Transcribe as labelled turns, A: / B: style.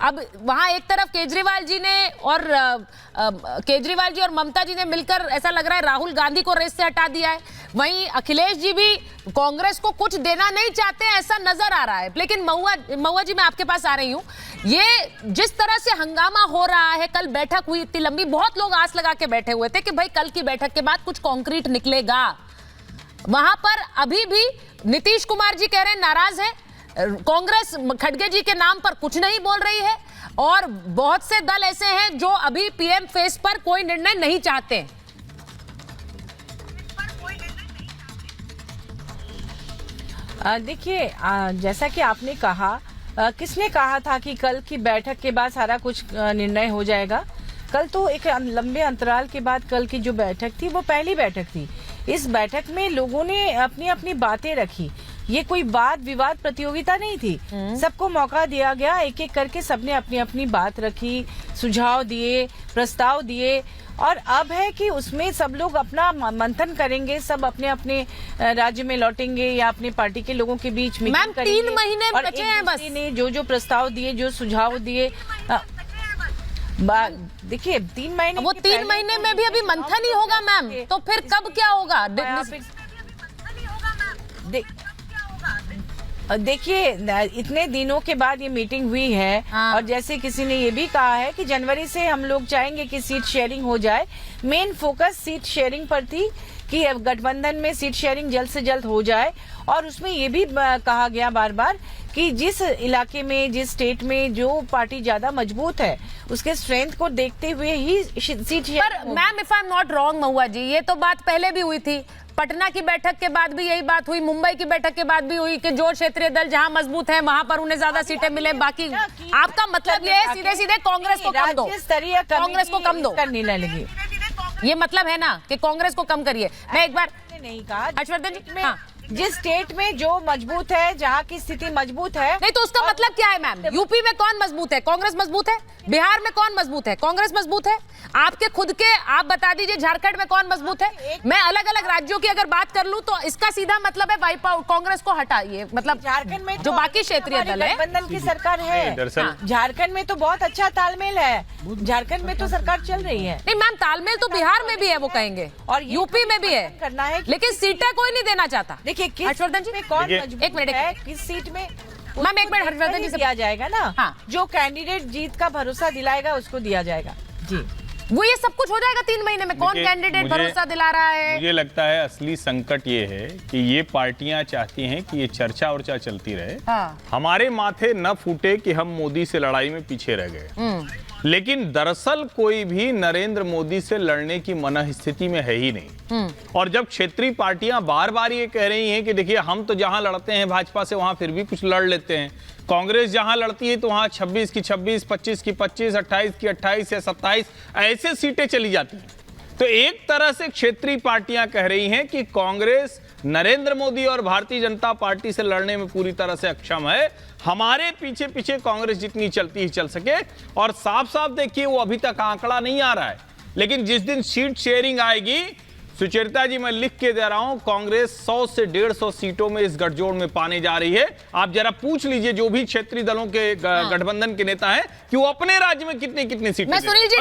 A: अब वहां एक तरफ केजरीवाल जी और ममता जी ने मिलकर ऐसा लग रहा है राहुल गांधी को रेस से हटा दिया है, वहीं अखिलेश जी भी कांग्रेस को कुछ देना नहीं चाहते हैं, ऐसा नजर आ रहा है। लेकिन महुआ जी, मैं आपके पास आ रही हूं, ये जिस तरह से हंगामा हो रहा है, कल बैठक हुई इतनी लंबी, बहुत लोग आस लगा के बैठे हुए थे कि भाई कल की बैठक के बाद कुछ कॉन्क्रीट निकलेगा। वहां पर अभी भी नीतीश कुमार जी कह रहे हैं नाराज है, कांग्रेस खड़गे जी के नाम पर कुछ नहीं बोल रही है, और बहुत से दल ऐसे हैं जो अभी पीएम फेस पर कोई निर्णय नहीं चाहते।
B: देखिए, जैसा कि आपने कहा, किसने कहा था कि कल की बैठक के बाद सारा कुछ निर्णय हो जाएगा? कल तो एक लंबे अंतराल के बाद कल की जो बैठक थी वो पहली बैठक थी। इस बैठक में लोगों ने अपनी अपनी बातें रखी। ये कोई वाद विवाद प्रतियोगिता नहीं थी, सबको मौका दिया गया, एक एक करके सबने अपनी अपनी बात रखी, सुझाव दिए, प्रस्ताव दिए, और अब है कि उसमें सब लोग अपना मंथन करेंगे, सब अपने अपने राज्य में लौटेंगे या अपनी पार्टी के लोगों के बीच में।
A: मैम 3 महीने बचे हैं बस।
B: ने जो प्रस्ताव दिए, जो सुझाव दिए, देखिए 3 महीने,
A: वो 3 महीने में भी अभी मंथन ही होगा मैम, तो फिर कब क्या होगा?
B: देखिए, इतने दिनों के बाद ये मीटिंग हुई है। हाँ। और जैसे किसी ने ये भी कहा है कि जनवरी से हम लोग चाहेंगे कि सीट शेयरिंग हो जाए। मेन फोकस सीट शेयरिंग पर थी कि गठबंधन में सीट शेयरिंग जल्द से जल्द हो जाए, और उसमें ये भी कहा गया बार बार कि जिस इलाके में, जिस स्टेट में जो पार्टी ज्यादा मजबूत है, उसके स्ट्रेंथ को देखते हुए ही seat sharing.
A: Ma'am, if I am not wrong Mahua ji, ये तो बात पहले भी हुई थी, पटना की बैठक के बाद भी यही बात हुई, मुंबई की बैठक के बाद भी हुई कि जो क्षेत्रीय दल जहां मजबूत है वहां पर उन्हें ज्यादा सीटें मिले। बाकी आपका मतलब ये है सीधे सीधे कांग्रेस को कम दो, कांग्रेस को कम दो,
B: निर्णय लगी,
A: ये मतलब है ना कि कांग्रेस को कम करिए। मैं एक बार
B: नहीं कहा
A: हर्षवर्धन जी, हाँ,
B: जिस स्टेट में जो मजबूत है, जहाँ की स्थिति मजबूत है।
A: नहीं तो उसका मतलब क्या है मैम? यूपी में कौन मजबूत है? कांग्रेस मजबूत है। बिहार में कौन मजबूत है? कांग्रेस मजबूत है। आपके खुद के आप बता दीजिए झारखंड में कौन मजबूत है? मैं अलग अलग राज्यों की अगर बात कर लूं तो इसका सीधा मतलब है वाइप आउट, कांग्रेस को हटाइए। मतलब
B: झारखंड में
A: जो बाकी क्षेत्रीय दल है,
B: गठबंधन की सरकार है। झारखंड में तो बहुत अच्छा तालमेल है, झारखंड में तो सरकार चल रही है।
A: नहीं मैम, तालमेल तो बिहार में भी है, वो कहेंगे, और यूपी में भी है,
B: करना है,
A: लेकिन सीटें कोई नहीं देना चाहता।
B: देखिए
A: हर्षवर्धन जी,
B: कौन मजबूत है, किस सीट में,
A: मैम एक मिनट हर्षवर्धन जी से
B: दिया जाएगा ना।
A: हाँ।
B: जो कैंडिडेट जीत का भरोसा दिलाएगा उसको दिया जाएगा जी।
A: वो ये सब कुछ हो जाएगा 3 महीने में। कौन कैंडिडेट भरोसा दिला रहा है?
C: मुझे लगता है असली संकट ये है कि ये पार्टियां चाहती हैं कि ये चर्चा और चलती रहे।
A: हाँ।
C: हमारे माथे न फूटे कि हम मोदी से लड़ाई में पीछे रह गए, लेकिन दरअसल कोई भी नरेंद्र मोदी से लड़ने की मनःस्थिति में है ही नहीं। और जब क्षेत्रीय पार्टियां बार बार ये कह रही हैं कि देखिए हम तो जहां लड़ते हैं भाजपा से वहां फिर भी कुछ लड़ लेते हैं, कांग्रेस जहां लड़ती है तो वहां 26 की 26, 25 की 25, 28 की 28 या 27 ऐसे सीटें चली जाती हैं। तो एक तरह से क्षेत्रीय पार्टियां कह रही हैं कि कांग्रेस नरेंद्र मोदी और भारतीय जनता पार्टी से लड़ने में पूरी तरह से अक्षम है, हमारे पीछे पीछे कांग्रेस जितनी चलती ही चल सके। और साफ साफ देखिए, वो अभी तक आंकड़ा नहीं आ रहा है, लेकिन जिस दिन सीट शेयरिंग आएगी, सुचरिता जी मैं लिख के दे रहा हूं, कांग्रेस 100 से 150 सीटों में इस गठजोड़ में पाने जा रही है। आप जरा पूछ लीजिए जो भी क्षेत्रीय दलों के गठबंधन के नेता हैं कि वो अपने राज्य में कितनी कितनी सीटें।
A: मैं सुनील जी,